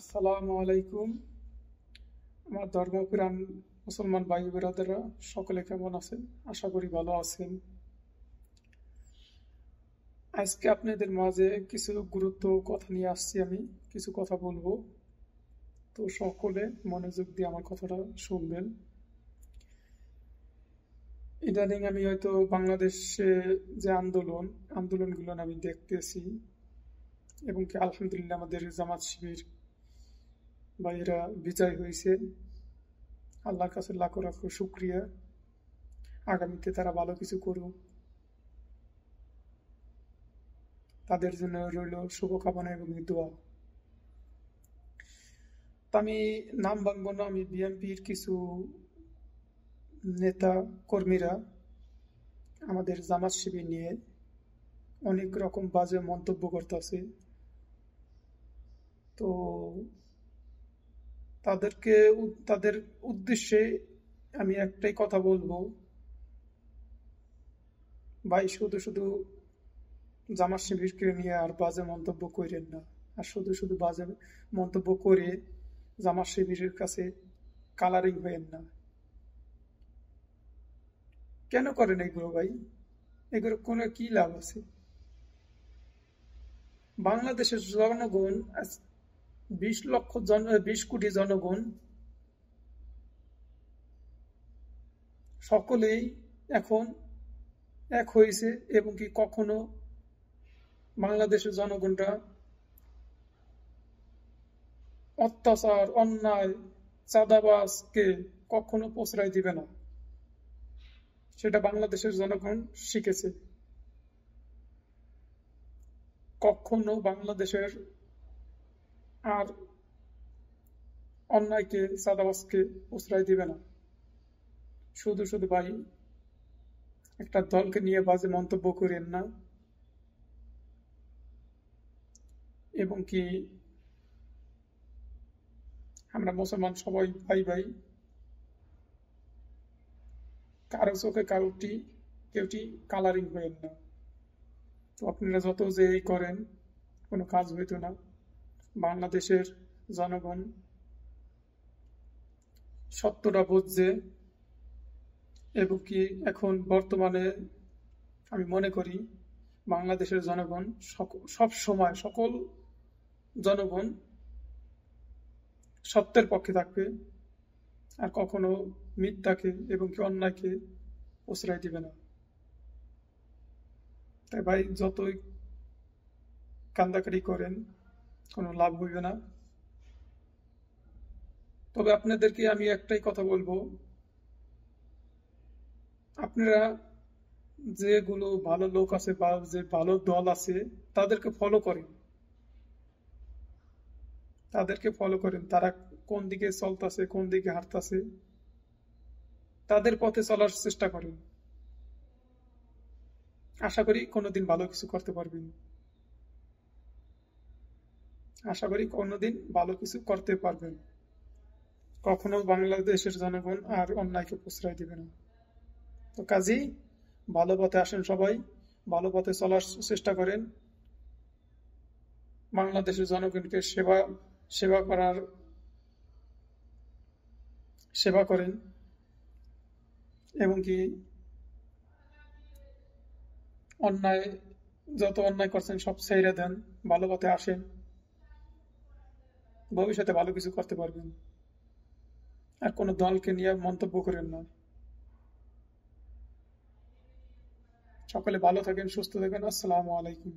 আসসালামু আলাইকুম। আমার ধর্মপ্রাণ মুসলমান ভাই বোনেরা সকলে কেমন আছেন? আশা করি ভালো আছেন। আজকে আপনাদের মাঝে কিছু গুরুত্ব কথা নিয়ে আসছি। আমি কিছু কথা বলবো, তো সকলে মনোযোগ দিয়ে আমার কথাটা শুনবেন। ইদানিং আমি হয়তো বাংলাদেশে যে আন্দোলনগুলো আমি দেখতেছি, এবং কি আলহামদুলিল্লাহ আমাদের জামাত শিবির ভাইয়েরা বিজয় হয়েছে। আল্লাহর কাছে লাখো লাখো শুক্রিয়া। আগামীতে তারা ভালো কিছু করুক, তাদের জন্য রইল শুভকামনা এবং দোয়া। তো আমি নাম ভাঙবো না, আমি বিএনপির কিছু নেতা কর্মীরা আমাদের জামাত শিবির নিয়ে অনেক রকম বাজে মন্তব্য করতেছে। তো তাদের উদ্দেশ্যে আমি একটাই কথা বলবো, ভাই শুধু শুধু জামাত শিবিরকে নিয়ে আর বাজে মন্তব্য করেন না। আর শুধু শুধু বাজে মন্তব্য করে জামাত শিবিরের কাছে কালারিং হয়েন না। কেন করেন এগুলো ভাই? এগুলো কোনো কি লাভ আছে? বাংলাদেশের জনগণ 20 কোটি জনগণ সকলেই এখন এক হয়েছে, এবং কি কখনো বাংলাদেশের জনগণরা অত্যাচার, অন্যায়, চাঁদাবাজকে কখনো প্রশ্রয় দিবে না। সেটা বাংলাদেশের জনগণ শিখেছে। কখনো বাংলাদেশের আর অন্যায়কে, চাঁদাবাজকে প্রশ্রয় দিবে না। শুধু শুধু ভাই একটা দলকে নিয়ে বাজে মন্তব্য করেন না, এবং কি আমরা মুসলমান সবাই ভাই ভাই, কারো চোখে কেউটি কালারিং হয়েন না। তো আপনারা যত যে করেন কোনো কাজ হইতো না। বাংলাদেশের জনগণ সত্যটা বুঝছে, এবং কি এখন বর্তমানে আমি মনে করি বাংলাদেশের জনগণ সব সময় সকল জনগণ সত্যের পক্ষে থাকবে, আর কখনো মিথ্যাকে এবং কি অন্যায়কে প্রশ্রয় দিবে না। তাই ভাই যতই কান্দাকাটি করেন কোনো লাভ হইবে না। তবে আপনাদেরকে আমি একটাই কথা বলবো, আপনারা যেগুলো ভালো লোক আছে বা যে ভালো দল আছে তাদেরকে ফলো করেন। তারা কোন দিকে চলতেছে, কোন দিকে হাঁটতেছে, তাদের পথে চলার চেষ্টা করেন। আশা করি কোনোদিন ভালো কিছু করতে পারবেন। আশা করি কোনোদিন ভালো কিছু করতে পারবেন। কখনো বাংলাদেশের জনগণ আর অন্যায়কে প্রশ্রয় দিবে না। তো কাজেই ভালো পথে আসেন, সবাই ভালো পথে চলার চেষ্টা করেন। বাংলাদেশের জনগণকে সেবা করেন, এবং কি যত অন্যায় করছেন সব ছেড়ে দেন, ভালো পথে আসেন। ভবিষ্যতে ভালো কিছু করতে পারবেন। আর কোনো দলকে নিয়ে মন্তব্য করেন না। সকলে ভালো থাকেন, সুস্থ থাকেন। আসসালামু আলাইকুম।